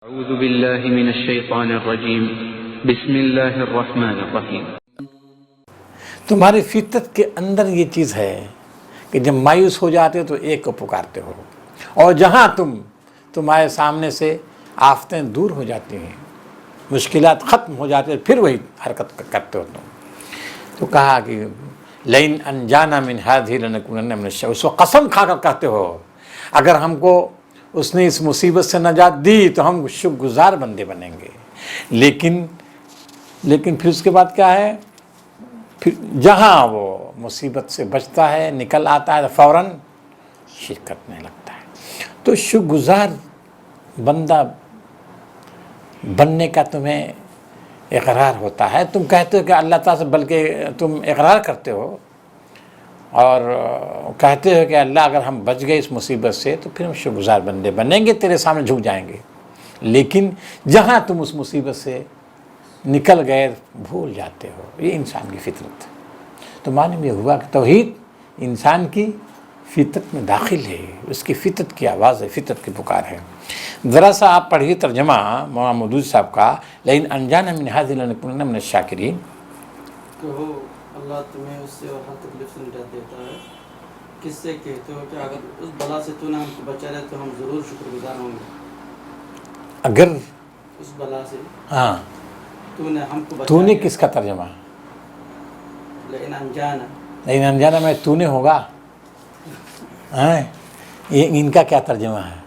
اعوذ باللہ من الشیطان الرجیم بسم اللہ الرحمن الرحیم۔ تمہاری فطرت کے اندر یہ چیز ہے کہ جب مایوس ہو جاتے ہو تو ایک کو پکارتے ہو، اور جہاں تمہارے سامنے سے آفتیں دور ہو جاتی ہیں، مشکلات ختم ہو جاتی ہیں، پھر وہی حرکت کرتے ہو تو کہا کہ لئن انجانا من ہذہ لنکونن من الشاکرین، اس کو قسم کھا کر کہتے ہو اگر ہم کو اس نے اس مصیبت سے نجات دی تو ہم شکر گزار بندے بنیں گے، لیکن پھر اس کے بعد کیا ہے، پھر جہاں وہ مصیبت سے بچتا ہے، نکل آتا ہے، فوراً شرک کرنے لگتا ہے۔ تو شکر گزار بندہ بننے کا تمہیں اقرار ہوتا ہے، تم کہتے ہو کہ اللہ تعالیٰ سے، بلکہ تم اقرار کرتے ہو اور کہتے ہو کہ اللہ اگر ہم بچ گئے اس مصیبت سے تو پھر ہم شکر گزار بندے بنیں گے، تیرے سامنے جھک جائیں گے، لیکن جہاں تم اس مصیبت سے نکل گئے بھول جاتے ہو۔ یہ انسان کی فطرت ہے۔ تو معلوم یہ ہوا کہ توحید انسان کی فطرت میں داخل ہے، اس کی فطرت کی آواز ہے، فطرت کی پکار ہے۔ ذرا سا آپ پڑھیے ترجمہ مولانا مودودی صاحب کا، لئن انجانا من ہذہ لنکونن من الشاکرین۔ کہو اللہ تمہیں اس سے اور ہر تکلیف سے نجات دیتا ہے، کس سے کہتے ہو کہ اگر اس بلا سے تو نے ہم کو بچا لے تو ہم ضرور شکر گزار ہوں گے۔ اگر اس بلا سے ہاں تو نے ہم کو بچا تو نے لیا، کس کا ترجمہ؟ لیکن انجانا، لیکن انجانا میں تو نے ہوگا، یہ ان کا کیا ترجمہ ہے؟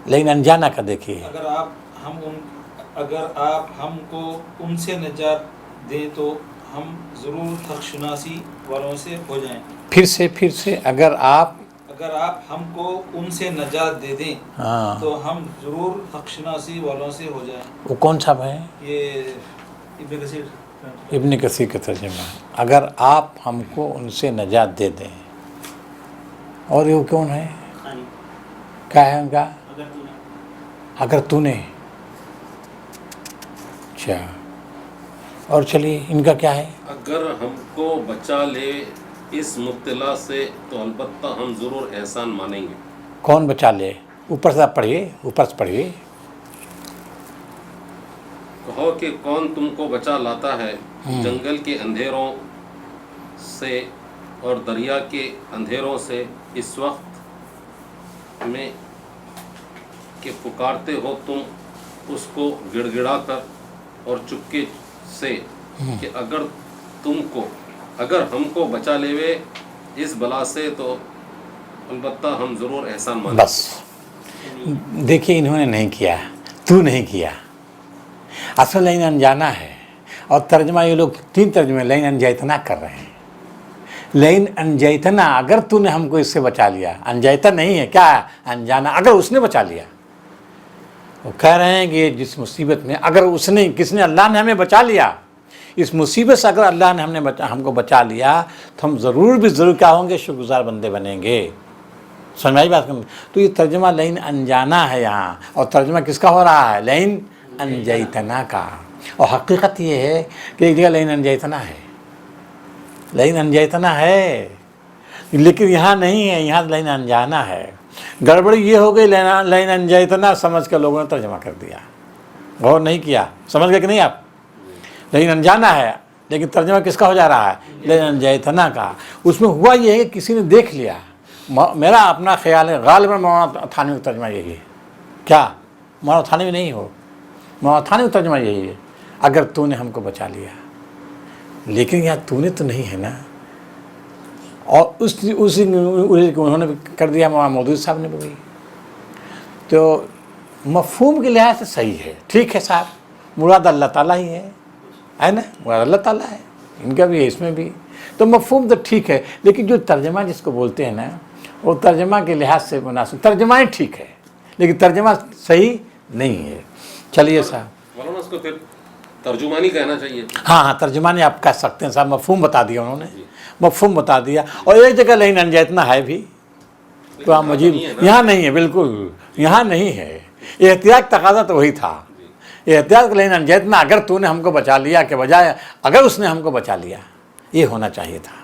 لیکن انجانا کا دیکھیے، اگر آپ ہم کو ان سے نجات دیں تو ہم ضرور حق شناسی والوں سے ہو جائیں۔ پھر سے اگر آپ ہم کو ان سے نجات دے دیں ہاں تو ہم ضرور حق شناسی والوں سے ہو جائیں۔ وہ کون صاحب ہے؟ یہ ابن کثیر ابن کثیر کا ترجمہ ہے، اگر آپ ہم کو ان سے نجات دے دیں۔ اور یہ کون ہے؟ کیا ہے ان کا؟ اگر تو نے، اچھا، اور چلیے ان کا کیا ہے؟ اگر ہم کو بچا لے اس مبتلا سے تو البتہ ہم ضرور احسان مانیں گے۔ کون بچا لے؟ اوپر سے آپ پڑھیے، اوپر سے پڑھیے۔ کہو کہ کون تم کو بچا لاتا ہے جنگل کے اندھیروں سے اور دریا کے اندھیروں سے اس وقت میں کہ پکارتے ہو تم اس کو گڑ گڑا کر اور چپکے سے کہ اگر ہم کو بچا لیوے اس بلا سے تو البتہ ہم ضرور احسان مانیں۔ بس دیکھیے انہوں نے نہیں کیا، تو نہیں کیا، اصل لئن انجانا ہے، اور ترجمہ یہ لوگ تین ترجمے لئن انجیتنا کر رہے ہیں۔ لئن انجیتنا، اگر تو نے ہم کو اس سے بچا لیا، انجیتا نہیں ہے، کیا ہے؟ انجانا، اگر اس نے بچا لیا۔ وہ کہہ رہے ہیں کہ جس مصیبت میں اگر کس نے اللہ نے ہمیں بچا لیا، اس مصیبت سے اگر اللہ نے ہم کو بچا لیا تو ہم ضرور کیا ہوں گے، شکر گزار بندے بنیں گے۔ سمجھ آئی بات؟ تو یہ ترجمہ لئن انجانا ہے یہاں، اور ترجمہ کس کا ہو رہا ہے؟ لئن انجیتنا کا۔ اور حقیقت یہ ہے کہ ایک جگہ لئن انجیتنا ہے، لئن انجیتنا ہے، لیکن یہاں نہیں ہے، یہاں لئن انجانا ہے۔ گڑبڑی یہ ہو گئی، لئن انجیتنا سمجھ کر لوگوں نے ترجمہ کر دیا، غور نہیں کیا۔ سمجھ گئے کہ نہیں آپ؟ لئن انجانا ہے لیکن ترجمہ کس کا ہو جا رہا ہے؟ لئن انجیتنا کا۔ اس میں ہوا یہ ہے کہ کسی نے دیکھ لیا، میرا اپنا خیال ہے غالباً مولانا تھانوی کا ترجمہ یہی ہے۔ کیا مولانا تھانوی نہیں ہو؟ مولانا تھانوی کا ترجمہ یہی ہے، اگر تو نے ہم کو بچا لیا، لیکن یہاں تو نے تو نہیں ہے نا۔ اور اسی انہوں نے کر دیا، مولانا مودودی صاحب نے بھی۔ تو مفہوم کے لحاظ سے صحیح ہے، ٹھیک ہے صاحب، مراد اللہ تعالیٰ ہی ہے نا، مراد اللہ تعالیٰ ہے، ان کا بھی ہے، اس میں بھی تو مفہوم تو ٹھیک ہے، لیکن جو ترجمہ جس کو بولتے ہیں نا، وہ ترجمہ کے لحاظ سے مناسب، ترجمہ ہی ٹھیک ہے لیکن ترجمہ صحیح نہیں ہے۔ چلیے صاحب، مولانا اس کو پھر ترجمانی کہنا چاہیے۔ ہاں ترجمانی آپ کہہ سکتے ہیں صاحب، مفہوم بتا دیا انہوں نے، مفہوم بتا دیا۔ اور ایک جگہ لئن انجیتنا ہے بھی، قرآن مجید یہاں نہیں ہے، بالکل یہاں نہیں ہے۔ احتیاط تقاضا تو وہی تھا، احتیاط لئن انجیتنا، اگر تو نے ہم کو بچا لیا کے بجائے اگر اس نے ہم کو بچا لیا، یہ ہونا چاہیے تھا۔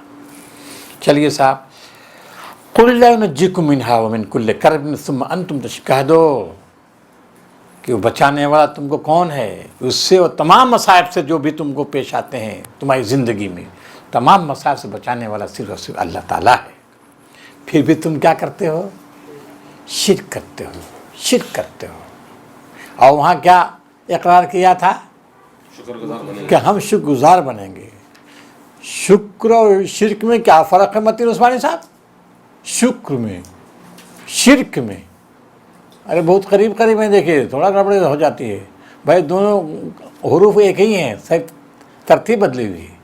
چلیے صاحب، قُلْ لَا يُنَجِّيكُم مِّنْهَا وَمِنْ كُلِّ كَرْبٍ ثُمَّ أَنْتُمْ تشركون، کہہ دو کہ وہ بچانے والا تم کو کون ہے، اس سے اور تمام مصائب سے جو بھی تم کو پیش آتے ہیں تمہاری زندگی میں، تمام مصائب سے بچانے والا صرف اور صرف اللہ تعالیٰ ہے۔ پھر بھی تم کیا کرتے ہو؟ شرک کرتے ہو، شرک کرتے ہو۔ اور وہاں کیا اقرار کیا تھا؟ شکر گزار بنے کہ ہم شکر گزار بنیں گے۔ شکر اور شرک میں کیا فرق ہے متین عثمانی صاحب؟ شکر میں، شرک میں، ارے بہت قریب قریب ہیں، دیکھیے تھوڑا گڑبڑ ہو جاتی ہے بھائی، دونوں حروف ایک ہی ہیں، صرف ترتیب بدلی ہوئی ہے۔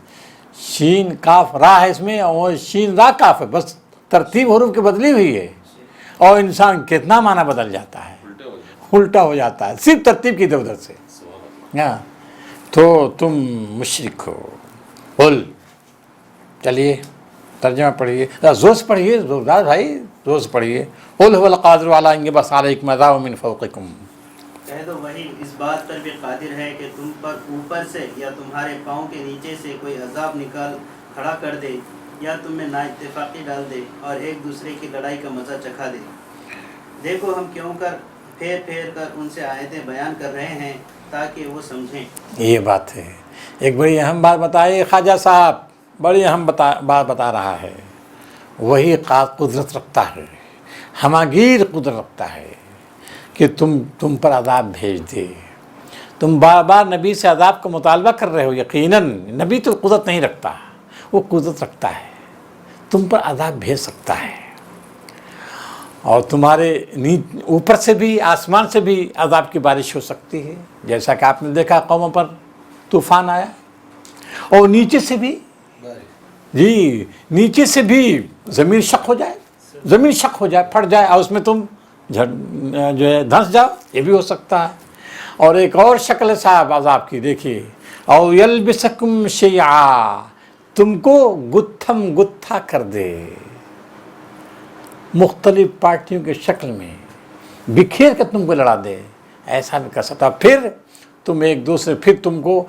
شین کاف را ہے اس میں، اور شین را کاف ہے، بس ترتیب حروف کی بدلی ہوئی ہے، اور انسان کتنا معنی بدل جاتا ہے، الٹا ہو جاتا ہے صرف ترتیب کی ادھر سے۔ ہاں تو تم مشرک ہو۔ قل، چلیے ترجمہ پڑھیے، زور سے پڑھیے، زوردار بھائی، زور سے پڑھیے۔ قل هو القادر علی ان یبعث علیکم عذابا من فوقکم، کہہ دو وہی اس بات پر بھی قادر ہے کہ تم پر اوپر سے یا تمہارے پاؤں کے نیچے سے کوئی عذاب نکال کھڑا کر دے، یا تم میں نا اتفاقی ڈال دے اور ایک دوسرے کی لڑائی کا مزہ چکھا دے۔ دیکھو ہم کیوں کر پھیر پھیر کر ان سے آیتیں بیان کر رہے ہیں تاکہ وہ سمجھیں۔ یہ بات ہے، ایک بڑی اہم بات بتائے خواجہ صاحب، بڑی اہم بات بتا رہا ہے۔ وہی قدرت رکھتا ہے، ہماگیر قدرت رکھتا ہے کہ تم پر عذاب بھیج دے۔ تم بار بار نبی سے عذاب کا مطالبہ کر رہے ہو، یقیناً نبی تو قدرت نہیں رکھتا، وہ قدرت رکھتا ہے، تم پر عذاب بھیج سکتا ہے، اور تمہارے اوپر سے بھی، آسمان سے بھی عذاب کی بارش ہو سکتی ہے، جیسا کہ آپ نے دیکھا قوموں پر طوفان آیا، اور نیچے سے بھی، جی نیچے سے بھی زمین شق ہو جائے، زمین شق ہو جائے، پھٹ جائے، اور اس میں تم جو ہے دھنس جاؤ، یہ بھی ہو سکتا ہے۔ اور ایک اور شکل ہے صاحب عذاب کی، دیکھیے، او یلبسکم شیعا، تم کو گتھم گتھا کر دے، مختلف پارٹیوں کے شکل میں بکھیر کے تم کو لڑا دے، ایسا بھی کر سکتا۔ پھر تم ایک دوسرے، پھر تم کو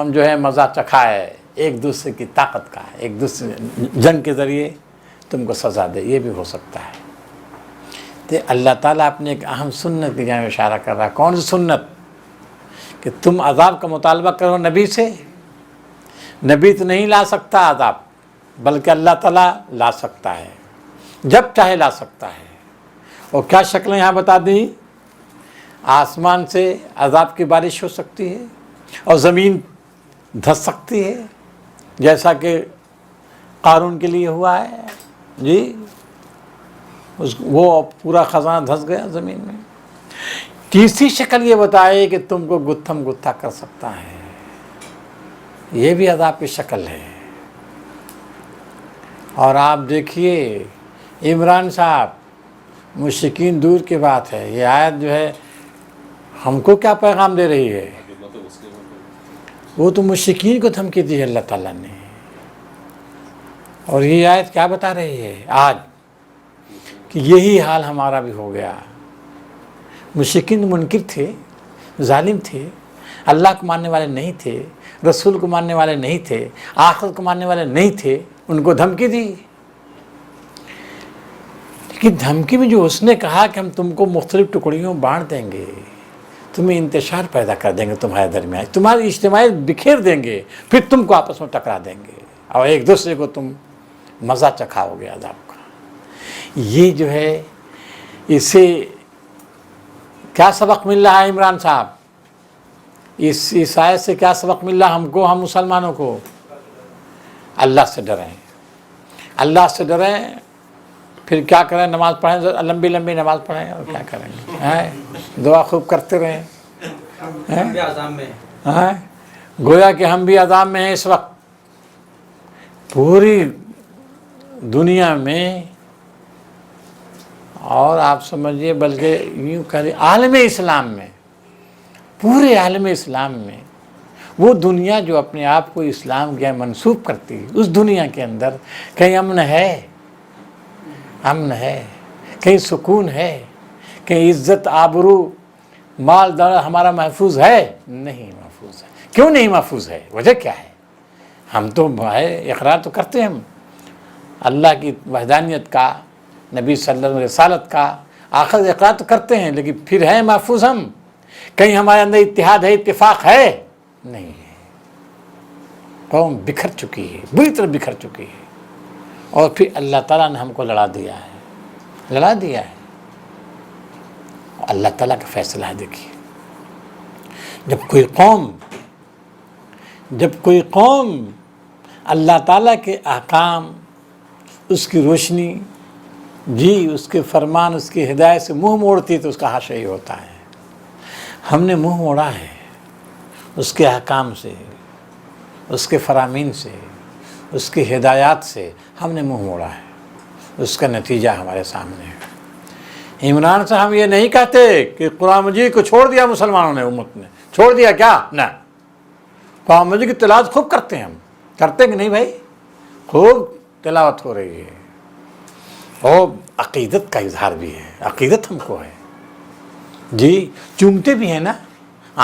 جو ہے مزہ چکھائے ایک دوسرے کی طاقت کا، ایک دوسرے جنگ کے ذریعے تم کو سزا دے، یہ بھی ہو سکتا ہے۔ تو اللہ تعالیٰ اپنے ایک اہم سنت کی جانب اشارہ کر رہا ہے۔ کون سی سنت؟ کہ تم عذاب کا مطالبہ کرو نبی سے، نبی تو نہیں لا سکتا عذاب، بلکہ اللہ تعالیٰ لا سکتا ہے، جب چاہے لا سکتا ہے۔ اور کیا شکلیں یہاں بتا دیں؟ آسمان سے عذاب کی بارش ہو سکتی ہے، اور زمین دھس سکتی ہے، جیسا کہ قارون کے لیے ہوا ہے، جی وہ پورا خزانہ دھس گیا زمین میں۔ تیسری شکل یہ بتائے کہ تم کو گتھم گتھا کر سکتا ہے، یہ بھی عذاب کی شکل ہے۔ اور آپ دیکھیے عمران صاحب، مشرکین دور کی بات ہے، یہ آیت جو ہے ہم کو کیا پیغام دے رہی ہے؟ وہ تو مشرکین کو دھمکی دی ہے اللہ تعالیٰ نے، اور یہ آیت کیا بتا رہی ہے آج؟ کہ یہی حال ہمارا بھی ہو گیا۔ مشرکین منکر تھے، ظالم تھے، اللہ کو ماننے والے نہیں تھے، رسول کو ماننے والے نہیں تھے، آخرت کو ماننے والے نہیں تھے، ان کو دھمکی دی۔ لیکن دھمکی میں جو اس نے کہا کہ ہم تم کو مختلف ٹکڑیوں بانٹ دیں گے، تمہیں انتشار پیدا کر دیں گے تمہارے درمیان، تمہاری اجتماعیت بکھیر دیں گے، پھر تم کو آپس میں ٹکرا دیں گے، اور ایک دوسرے کو تم مزہ چکھاؤ گے عذاب کا۔ یہ جو ہے، اس سے کیا سبق مل رہا ہے عمران صاحب؟ اس آیت سے کیا سبق مل رہا ہم کو، ہم مسلمانوں کو؟ اللہ سے ڈریں، اللہ سے ڈریں، پھر کیا کریں؟ نماز پڑھیں، لمبی لمبی نماز پڑھیں، اور کیا کریں گے؟ دعا خوب کرتے رہیں۔ ہم بھی عذاب میں گویا کہ ہم بھی عذاب میں ہیں اس وقت، پوری دنیا میں، اور آپ سمجھیے بلکہ یوں کہہ عالم اسلام میں، پورے عالم اسلام میں، وہ دنیا جو اپنے آپ کو اسلام کے منسوب کرتی ہے، اس دنیا کے اندر کہیں امن ہے؟ امن ہے؟ کہیں سکون ہے؟ کہیں عزت آبرو مال دولت ہمارا محفوظ ہے؟ نہیں محفوظ ہے۔ کیوں نہیں محفوظ ہے؟ وجہ کیا ہے؟ ہم تو اقرار تو کرتے ہیں، ہم اللہ کی وحدانیت کا، نبی صلی اللہ علیہ وسلم رسالت کا، آخر اقرار تو کرتے ہیں، لیکن پھر ہے محفوظ ہم؟ کہیں ہمارے اندر اتحاد ہے، اتفاق ہے؟ نہیں ہے۔ قوم بکھر چکی ہے، بری طرح بکھر چکی ہے، اور پھر اللہ تعالیٰ نے ہم کو لڑا دیا ہے۔ اللہ تعالیٰ کا فیصلہ ہے۔ دیکھیے، جب کوئی قوم اللہ تعالیٰ کے احکام، اس کی روشنی، اس کے فرمان، اس کی ہدایت سے منہ موڑتی ہے تو اس کا حاشا یہ ہوتا ہے۔ ہم نے منہ موڑا ہے اس کے احکام سے، اس کے فرامین سے، اس کی ہدایات سے ہم نے منہ موڑا ہے، اس کا نتیجہ ہمارے سامنے ہے۔ عمران سے ہم یہ نہیں کہتے کہ قرآن مجید کو چھوڑ دیا مسلمانوں نے، امت نے چھوڑ دیا، کیا؟ نہ، قرآن مجید کی تلاوت خوب کرتے ہیں، ہم کرتے کہ نہیں بھائی؟ خوب تلاوت ہو رہی ہے، اور عقیدت کا اظہار بھی ہے، عقیدت ہم کو ہے جی، چومتے بھی ہیں نا،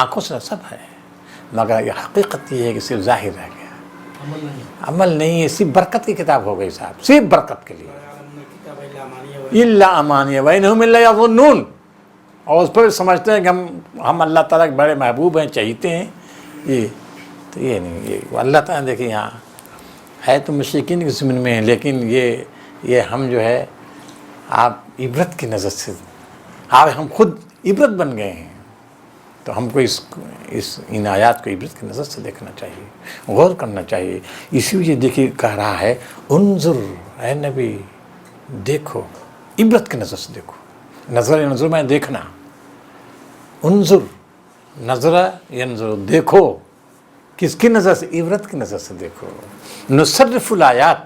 آنکھوں سے سب ہے، مگر یہ حقیقت یہ ہے کہ صرف ظاہر رہ گیا، عمل نہیں ہے۔ صرف برکت کی کتاب ہو گئی صاحب، صرف برکت کے لیے، الا امانیہ وانہم الا یظنون، اور اس پر سمجھتے ہیں کہ ہم اللہ تعالیٰ کے بڑے محبوب ہیں، چاہتے ہیں، یہ تو یہ نہیں، یہ اللہ تعالیٰ دیکھیں یہاں ہے تو مشرکین کے ضمن میں ہے، لیکن یہ ہم جو ہے آپ عبرت کی نظر سے، ہم خود عبرت بن گئے ہیں، تو ہم کو ان آیات کو عبرت کی نظر سے دیکھنا چاہیے، غور کرنا چاہیے۔ اسی وجہ دیکھیے کہہ رہا ہے انظر، اے نبی دیکھو، عبرت کی نظر سے دیکھو، نظر میں دیکھنا، انظر نظر ینظر، دیکھو، کس کی نظر سے؟ عبرت کی نظر سے دیکھو۔ نصرف الآیات،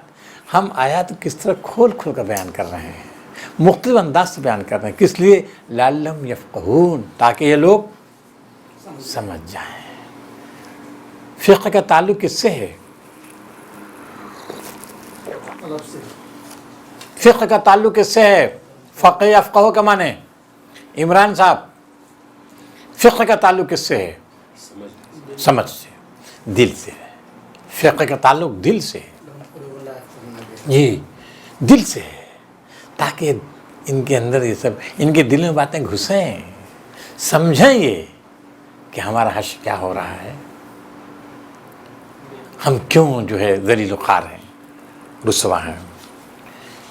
ہم آیات کس طرح کھول کر بیان کر رہے ہیں، مختلف انداز سے بیان کر رہے ہیں، کس لیے؟ لعلہم یفقہون، تاکہ یہ لوگ سمجھ جائیں۔ فقہ کا تعلق کس سے ہے؟ فقہ کا تعلق کس سے ہے؟ فقہ افقہ کا معنی عمران صاحب، فقہ کا تعلق کس سے ہے؟ سمجھ سے، دل سے۔ فقہ کا تعلق دل سے ہے جی، دل سے ہے، تاکہ ان کے اندر یہ سب، ان کے دل میں باتیں گھسیں، سمجھیں یہ کہ ہمارا حشر کیا ہو رہا ہے، ہم کیوں جو ہے ذلیل و خوار ہیں، رسوا ہیں۔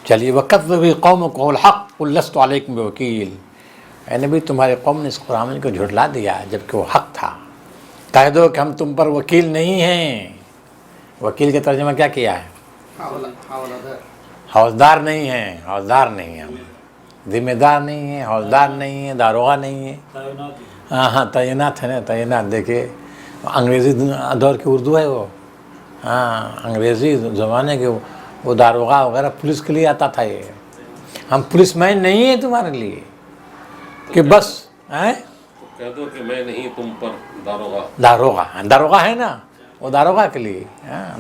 چلیے، وَكَذَّبَ قَوْمُكَ الْحَقَّ قُل لَّسْتُ عَلَيْكُمْ بِوَكِيلٍ، اے نبی تمہارے قوم نے اس قرآن کو جھٹلا دیا جبکہ وہ حق تھا، کہہ دو کہ ہم تم پر وکیل نہیں ہیں۔ وکیل کا ترجمہ کیا کیا ہے؟ حوصدار نہیں ہیں، حوصدار نہیں ہیں، ہم ذمہ دار نہیں ہیں، حوصدار نہیں ہیں، داروغہ نہیں ہیں۔ ہاں تعینات ہے نا، تعینات دیکھیے انگریزی دور کی اردو ہے وہ، انگریزی زمانے کے وہ داروغہ وغیرہ پولیس کے لیے آتا تھا۔ یہ ہم پولیس مین نہیں ہیں تمہارے لیے کہ بس کہہ دو کہ میں نہیں تم پر داروغہ، داروغہ ہے نا، وہ داروغہ کے لیے،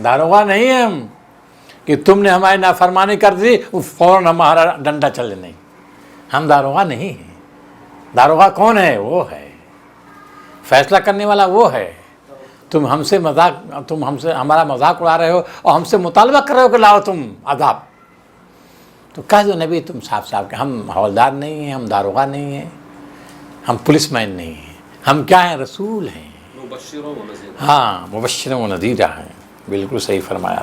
داروغہ نہیں ہے ہم کہ تم نے ہماری نافرمانی کر دی فوراً ہمارا ڈنڈا چلے، نہیں، ہم داروغہ نہیں ہیں۔ داروغہ کون ہے؟ وہ ہے فیصلہ کرنے والا، وہ ہے۔ تم ہم سے ہمارا مذاق اڑا رہے ہو اور ہم سے مطالبہ کر رہے ہو کہ لاؤ تم عذاب، تو کہہ دو نبی تم صاف کہ ہم حوالدار نہیں ہیں، ہم داروغہ نہیں ہیں، ہم پولیس مین نہیں ہیں، ہم کیا ہیں؟ رسول ہیں، مبشر و نذیرہ ہیں۔ بالکل صحیح فرمایا۔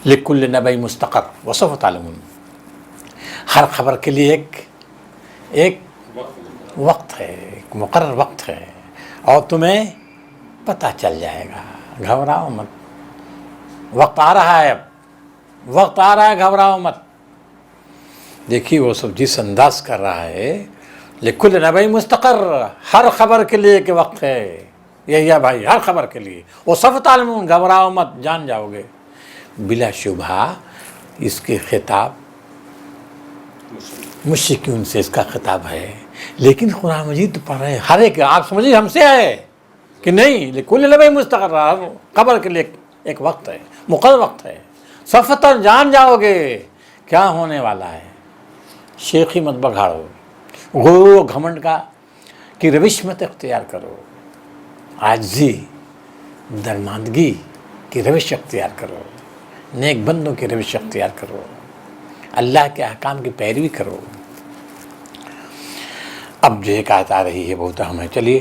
لکل نبی مستقر وسوف تعلمون، ہر خبر کے لیے ایک وقت ہے، ایک مقرر وقت ہے، اور تمہیں پتہ چل جائے گا، گھبراؤ مت، وقت آ رہا ہے، اب وقت آ رہا ہے، گھبراؤ مت۔ دیکھیے وہ سب جس انداز کر رہا ہے، لکل نبی مستقر، ہر خبر کے لیے ایک وقت ہے، یہی ہے بھائی، ہر خبر کے لیے۔ وسوف تعلمون، گھبراؤ مت، جان جاؤ گے۔ بلا شبہ اس کے خطاب مشرکین سے اس کا خطاب ہے، لیکن قرآن مجید تو پڑھ رہے ہیں، ہر ایک، آپ سمجھیے ہم سے ہے کہ نہیں، لکل نبی مستقر، ہر خبر کے لیے ایک وقت ہے، مقرر وقت ہے۔ صفتاً، جان جاؤ گے کیا ہونے والا ہے۔ شیخی مت بگاڑو، غرور و گھمنڈ کی روش مت اختیار کرو، عاجزی، درماندگی کی روش اختیار کرو، نیک بندوں کی روش اختیار کرو، اللہ کے احکام کی پیروی کرو۔ اب جو ایک آیت آ رہی ہے بہت اہم ہے، چلیے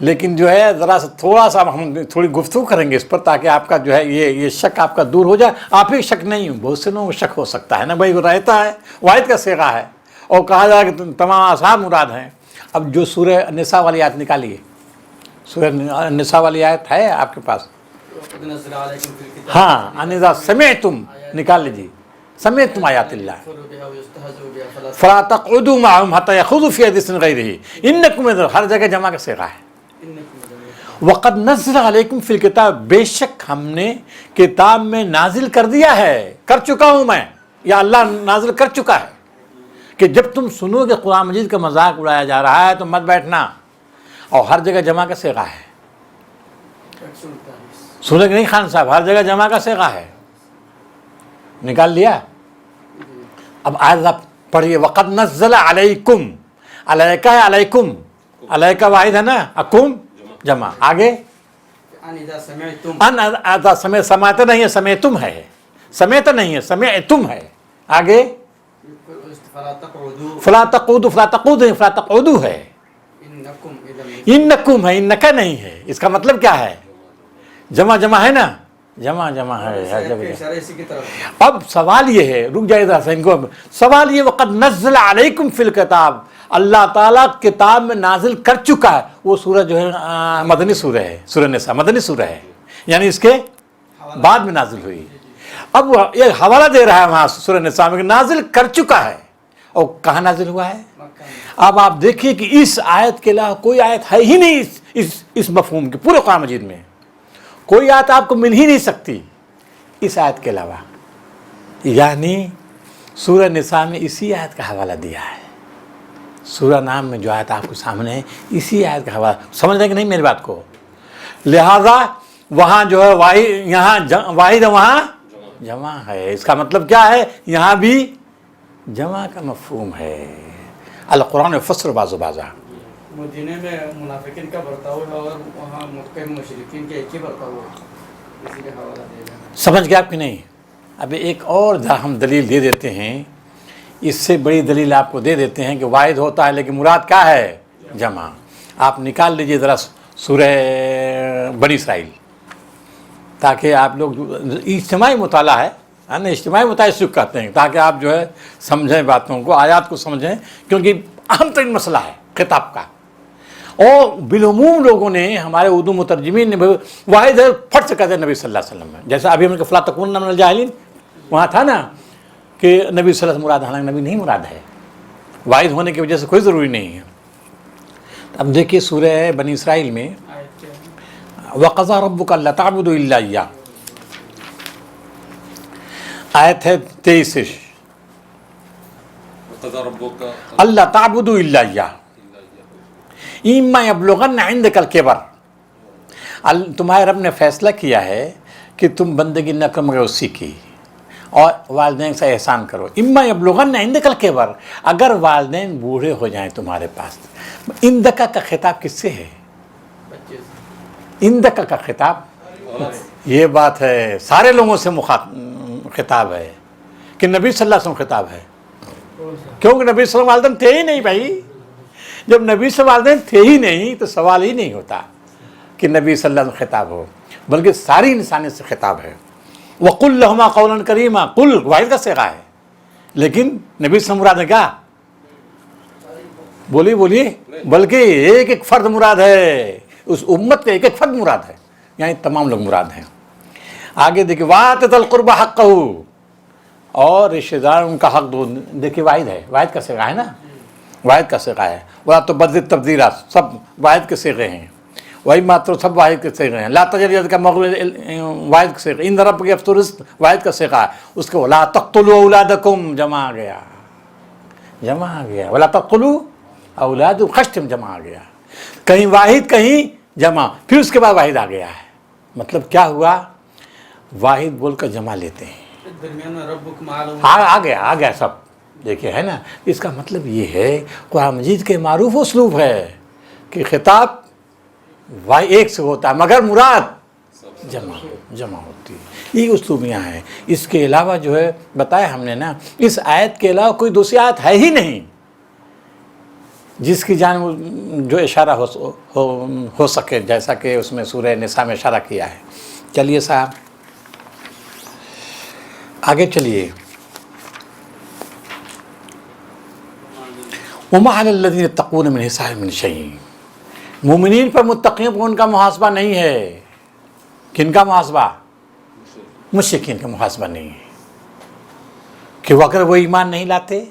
لیکن جو ہے ذرا سا تھوڑا سا ہم تھوڑی گفتگو کریں گے اس پر تاکہ آپ کا جو ہے یہ شک آپ کا دور ہو جائے. آپ ہی شک نہیں ہوں، بہت سے لوگوں کو شک ہو سکتا ہے نا بھائی، وہ رہتا ہے واحد کا صیغہ ہے اور کہا جائے کہ تمام اصحاب مراد ہیں. اب جو سورہ نساء والی آیت نکالیے، سورہ نساء والی آیت ہے آپ کے پاس؟ وقد نزل علیکم فی الکتاب ہاں، انذا سمعتم نکال لیجیے، سمعتم آیات اللہ یکفروا بها ویستہزئوا بها فلا تقعدوا معهم حتى يخوضوا في حدیث غیرہ انکم ہر جگہ جمع کا صیغہ ہے. وقد نزل علیکم فی الکتاب، بے شک ہم نے کتاب میں نازل کر دیا ہے، کر چکا ہوں میں، یا اللہ نازل کر چکا ہے کہ جب تم سنو کہ قرآن مجید کا مذاق اڑایا جا رہا ہے تو مت بیٹھنا. اور ہر جگہ جمع کا صیغہ ہے. سنے کہ نہیں خان صاحب؟ ہر جگہ جمع کا صیغہ ہے. نکال لیا؟ اب آیت آپ پڑھیے. وقد نزل علیکم، علیکہ ہے علیکم، علیکہ واحد ہے نا، اکم جمع. آگے ان اذا سمعتم، ان اذا سمعت نہیں ہے، سمعتم ہے، سمعت نہیں ہے، سمعتم ہے. آگے فلا تقعدوا فلا تقعدوا، فلا تقعدوا فلا تقعدوا ہے، انکم اذا انکم ہے، انکا نہیں ہے. اس کا مطلب کیا ہے؟ جمع جمع ہے نا، جمع جمع ہے ہر جگہ. اشارہ اسی کی طرف. اب سوال یہ ہے، رک جائے ذرا سا ان کو. سوال یہ وقد نزل علیکم فی الکتاب، اللہ تعالیٰ کتاب میں نازل کر چکا ہے. وہ سورہ جو ہے مدنی سورہ ہے، سورہ نساء مدنی سورہ ہے، یعنی اس کے بعد میں نازل ہوئی. اب وہ یہ حوالہ دے رہا ہے وہاں سورہ نساء میں کہ نازل کر چکا ہے. اور کہاں نازل ہوا ہے؟ اب آپ دیکھیے کہ اس آیت کے علاوہ کوئی آیت ہے ہی نہیں اس مفہوم کی. پورے قرآن مجید میں کوئی آیت آپ کو مل ہی نہیں سکتی اس آیت کے علاوہ. یعنی سورہ نساء میں اسی آیت کا حوالہ دیا ہے. سورہ نام میں جو آیت آپ کے سامنے ہے اسی آیت کا حوالہ. سمجھ رہے کہ نہیں میری بات کو؟ لہذا وہاں جو ہے واحد، یہاں واحد ہے، وہاں جمع ہے. اس کا مطلب کیا ہے؟ یہاں بھی جمع کا مفہوم ہے. القرآن فسر بعض و بعضا. مدینے میں منافقین کا برتاؤ ہے اور وہاں مکہ میں مشرکین کے ایک ہی برتاؤ ہے، اسی کا حوالہ دے گا. سمجھ گیا آپ کہ نہیں؟ اب ایک اور ہم دلیل دے دیتے ہیں، اس سے بڑی دلیل آپ کو دے دیتے ہیں کہ واحد ہوتا ہے لیکن مراد کیا ہے؟ جمع. آپ نکال لیجئے ذرا سورہ بنی اسرائیل، تاکہ آپ لوگ اجتماعی مطالعہ ہے نا، اجتماعی مطالعہ اس کو کہتے ہیں، تاکہ آپ جو ہے سمجھیں باتوں کو، آیات کو سمجھیں، کیونکہ اہم ترین مسئلہ ہے خطاب کا. اور بالعموم لوگوں نے، ہمارے اردو مترجمین نے واحد ہے پھٹ سے کہتے ہیں نبی صلی اللہ علیہ وسلم میں. جیسے ابھی ہم نے فلا تکونن من الجاہلین وہاں تھا نا کہ نبی صلی اللہ علیہ وسلم مراد، حالانکہ نبی نہیں مراد ہے. واحد ہونے کی وجہ سے کوئی ضروری نہیں ہے. اب دیکھیے سورہ بنی اسرائیل میں آیت کیا ہے؟ وَقَضَىٰ رَبُّكَ أَلَّا تَعْبُدُوا إِلَّا إِيَّاهُ، آیت ہے 23. وقضى ربك اللہ تعبدوا الا اياه اما يبلغن عندك الكبر، تمہارے رب نے فیصلہ کیا ہے کہ تم بندگی نہ کرو مگر اسی کی، اور والدین سے احسان کرو. اما یبلغن عندک الکبر، اگر والدین بوڑھے ہو جائیں تمہارے پاس. اندکا کا خطاب کس سے ہے؟ بچے سے. اندکا کا خطاب، یہ بات ہے سارے لوگوں سے خطاب ہے کہ نبی صلی اللہ علیہ وسلم خطاب ہے. کیونکہ نبی صلی اللہ علیہ وسلم والدین تھے ہی نہیں بھائی. جب نبی صلی اللہ علیہ وسلم والدین تھے ہی نہیں تو سوال ہی نہیں ہوتا کہ نبی صلی اللہ علیہ وسلم خطاب ہو، بلکہ ساری انسانیت سے خطاب ہے. وَقُلْ لَهُمَا قَوْلًا كَرِيمًا، قل واحد کا صیغہ ہے، لیکن نبی صلی اللہ علیہ وسلم مراد ہے کیا؟ بولیے بلکہ ایک ایک فرد مراد ہے، اس امت کا ایک ایک فرد مراد ہے، یعنی تمام لوگ مراد ہیں. آگے دیکھیں وَآتِ ذَا الْقُرْبَى حَقَّهُ، اور رشتہ دار ان کا حق دو. دیکھیے واحد ہے، واحد کا صیغہ ہے نا، واحد کا صیغہ ہے. وَلَا تُبَذِّرْ تَبْذِيرًا، سب واحد کے صیغے ہیں. وہی ماتر سب واحد کے صیغے ہیں. لا تجریت کا مغل واحد کا صیغہ. ان رب کے رزق واحد کا صیغہ ہے. اس کے ولا تقتلوا اولادکم جمع آ گیا، جمع آ گیا. ولا تقتلوا اولادکم خشتم جمع آ گیا. کہیں واحد کہیں جمع، پھر اس کے بعد واحد آ گیا ہے. مطلب کیا ہوا؟ واحد بول کر جمع لیتے ہیں. درمیان میں ربکم عالم آ گیا سب. دیکھیے ہے نا، اس کا مطلب یہ ہے قرآن مجید کے معروف اسلوب ہے کہ خطاب ایک سے ہوتا ہے مگر مراد جمع ہوتی ہے. یہ اسلوب یہاں ہے. اس کے علاوہ جو ہے بتایا ہم نے نا، اس آیت کے علاوہ کوئی دوسری آیت ہے ہی نہیں. جس کی جانب جو اشارہ ہو سکے، جیسا کہ اس میں سورہ نساء میں اشارہ کیا ہے۔ چلیے صاحب آگے چلیے۔ وما علی الذین یتقون من حسابهم من شیء، مومنین پر متقیوں پر ان کا محاسبہ نہیں ہے۔ کن کا محاسبہ؟ مشرکین کا محاسبہ نہیں ہے، کہ وہ اگر وہ ایمان نہیں لاتے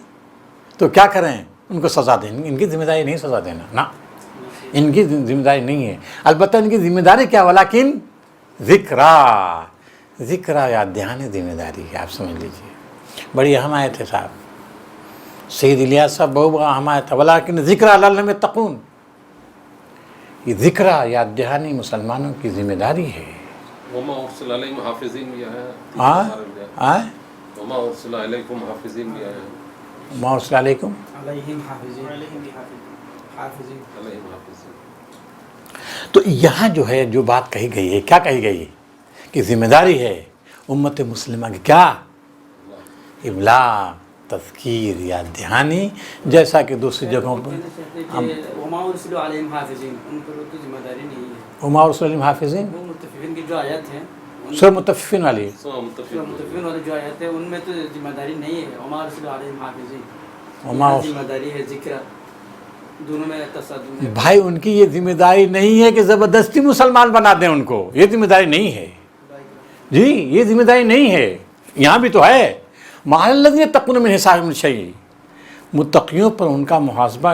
تو کیا کریں؟ ان کو سزا دیں۔ ان کی ذمہ داری نہیں سزا دینا، نہ ان کی ذمہ داری نہیں ہے۔ البتہ ان کی ذمہ داری کیا؟ ولیکن ذکرہ یاد دہانی ذمہ داری ہے، آپ سمجھ لیجئے۔ بڑی اہم آیت ہے صاحب، سید الیاس صاحب بہت بڑا اہم آیت ہے، ولیکن ذکرہ لعلہم یتقون۔ یہ ذکرہ یاد دہانی مسلمانوں کی ذمہ داری ہے۔ وما ارسل علیہم حافظین بھی آیا ہے، وما ارسل علیکم حافظین بھی آیا ہے، ما ارسل علیکم علیہم حافظین، حافظین۔ علیہم حافظین۔ تو یہاں جو ہے جو بات کہی گئی ہے، کیا کہی گئی ہے؟ کہ ذمہ داری ہے امت مسلمہ کی کیا؟ ابلاغ، تذکیر، یاد دہانی، جیسا کہ دوسری جگہوں پر وما ارسلوا علیہم حافظین، ان پر تو ذمہ داری نہیں ہے۔ وما ارسل علیہم حافظین، وہ متفقین کی جو آیت ہیں، سورہ متفقین والی، متفقین والی جو آیت ہے ان میں تو ذمہ داری نہیں ہے۔ وما ارسلوا علیہم حافظین، وما ذمہ داری ہے ذکر، دونوں میں تصادم ہے۔ بھائی ان کی یہ ذمہ داری نہیں ہے کہ زبردستی مسلمان بنا دیں ان کو، یہ ذمہ داری نہیں ہے جی، یہ ذمہ داری نہیں ہے۔ یہاں بھی تو ہے مع الذین یتقون من حسابهم من شیء، متقیوں پر ان کا محاسبہ،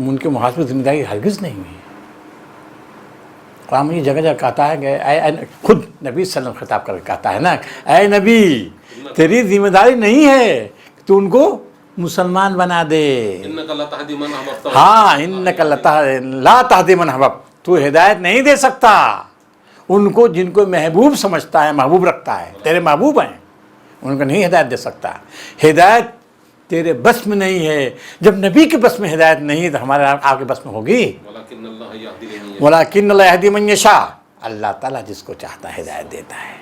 ان کے محاسبہ ذمہ داری ہرگز نہیں ہے۔ قرآن یہ جگہ جگہ کہتا ہے کہ خود نبی صلی اللہ علیہ وسلم خطاب کر کے کہتا ہے نا، اے نبی تیری ذمہ داری نہیں ہے کہ تو ان کو مسلمان بنا دے۔ انک لا تہدی من احببت، ہاں انک لا تہدی من احببت، تو ہدایت نہیں دے سکتا ان کو جن کو محبوب سمجھتا ہے، محبوب رکھتا ہے، تیرے محبوب ہیں، ان کو نہیں ہدایت دے سکتا۔ ہدایت تیرے بس میں نہیں ہے۔ جب نبی کے بس میں ہدایت نہیں ہے تو ہمارے آپ کے بس میں ہوگی؟ ولکن اللہ یہدی من یشاء، ولیکن اللہ یہدی من یشاء، اللہ تعالیٰ جس کو چاہتا ہے ہدایت دیتا ہے،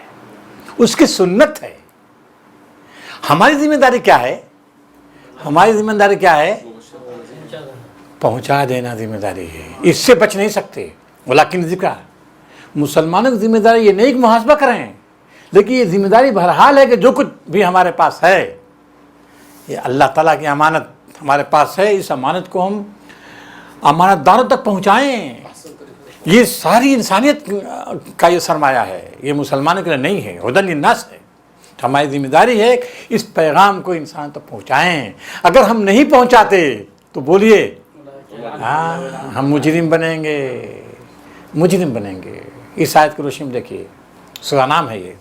اس کی سنت ہے۔ ہماری ذمہ داری کیا ہے؟ ہماری ذمہ داری کیا ہے؟ پہنچا دینا ذمہ داری ہے، اس سے بچ نہیں سکتے۔ ولیکن ذکر، مسلمانوں کی ذمہ داری یہ نہیں کہ محاسبہ کریں، لیکن یہ ذمہ داری بہرحال ہے کہ جو کچھ بھی ہمارے پاس ہے، یہ اللہ تعالیٰ کی امانت ہمارے پاس ہے، اس امانت کو ہم امانت داروں تک پہنچائیں۔ یہ ساری انسانیت کا یہ سرمایہ ہے، یہ مسلمانوں کے لیے نہیں ہے، ہدی للناس ہے۔ ہماری ذمہ داری ہے کہ اس پیغام کو انسان تک پہنچائیں۔ اگر ہم نہیں پہنچاتے تو بولیے ہاں ہم مجرم بنیں گے، مجرم بنیں گے۔ اس آیت کی روشنی میں دیکھیے، سورہ نام ہے یہ،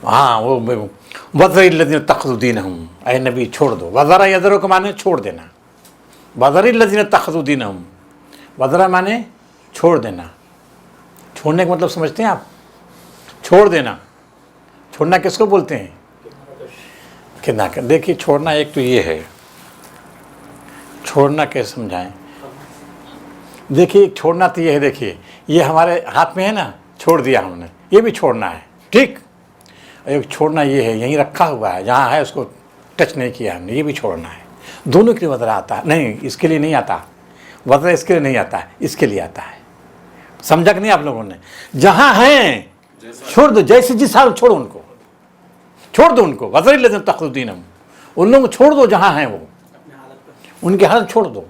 ہاں وہ وَذَرِ الَّذِينَ اتَّخَذُوا دِينَهُمْ، اے نبی چھوڑ دو۔ وَذَرَ يَذَرُ کو معنی چھوڑ دینا، وَذَرِ الَّذِينَ اتَّخَذُوا دِينَهُمْ، وَذَرَ معنی چھوڑ دینا۔ چھوڑنے کا مطلب سمجھتے ہیں آپ؟ چھوڑ دینا، چھوڑنا کس کو بولتے ہیں؟ کہ نہ دیکھیے چھوڑنا ایک تو یہ ہے، چھوڑنا کیسے سمجھائیں؟ دیکھیے چھوڑنا تو یہ ہے، دیکھیے یہ ہمارے ہاتھ میں ہے نا، چھوڑ دیا ہم نے، یہ بھی چھوڑنا ہے، ٹھیک؟ ایک چھوڑنا یہ ہے، یہیں رکھا ہوا ہے، جہاں ہے اس کو ٹچ نہیں کیا ہم نے، یہ بھی چھوڑنا ہے۔ دونوں کے لیے وزرا آتا ہے، نہیں اس کے لیے نہیں آتا، وزرا اس کے لیے نہیں آتا ہے، اس کے لیے آتا ہے۔ سمجھا کہ نہیں آپ لوگوں نے؟ جہاں ہیں چھوڑ دو، جیسے جس حال چھوڑو ان کو، چھوڑ دو ان کو، وَذَرِ الَّذِينَ اتَّخَذُوا دِينَهُمْ، ان لوگوں کو چھوڑ دو جہاں ہیں وہ، ان کے حالت چھوڑ دو۔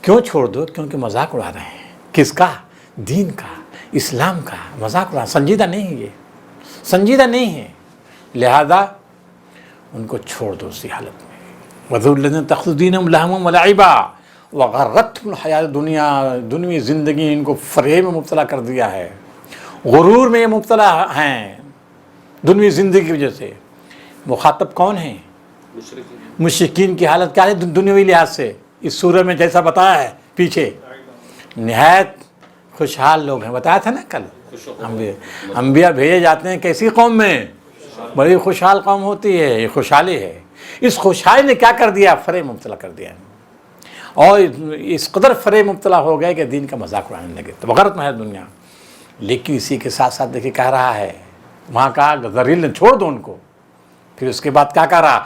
کیوں چھوڑ دو؟ کیونکہ مذاق اڑا رہے ہیں۔ کس کا؟ دین کا، اسلام کا مذاق اڑا، سنجیدہ نہیں ہے، یہ سنجیدہ نہیں ہے، لہذا ان کو چھوڑ دو اسی حالت میں۔ وَذَرُوا الَّذِينَ اتَّخَذُوا دِينَهُمْ لَهْوًا وَلَعِبًا وَغَرَّتْهُمُ الْحَيَاةُ الدُّنْيَا، دنیوی زندگی ان کو فریب میں مبتلا کر دیا ہے، غرور میں یہ مبتلا ہیں دنیوی زندگی کی وجہ سے۔ مخاطب کون ہیں؟ مشرکین کی حالت کیا ہے دنیاوی لحاظ سے؟ اس سورہ میں جیسا بتایا ہے پیچھے، نہایت خوشحال لوگ ہیں، بتایا تھا نا کل، انبیاء بھیجے جاتے ہیں کیسی قوم میں؟ بڑی خوشحال قوم ہوتی ہے، یہ خوشحالی ہے۔ اس خوشحالی نے کیا کر دیا؟ فریب مبتلا کر دیا، اور اس قدر فریب مبتلا ہو گئے کہ دین کا مذاق اڑانے لگے، تو بغرت میں ہے دنیا۔ لیکن اسی کے ساتھ ساتھ دیکھیے کہہ رہا ہے، وہاں کہا ذریل نے چھوڑ دو ان کو، پھر اس کے بعد کیا کہہ رہا؟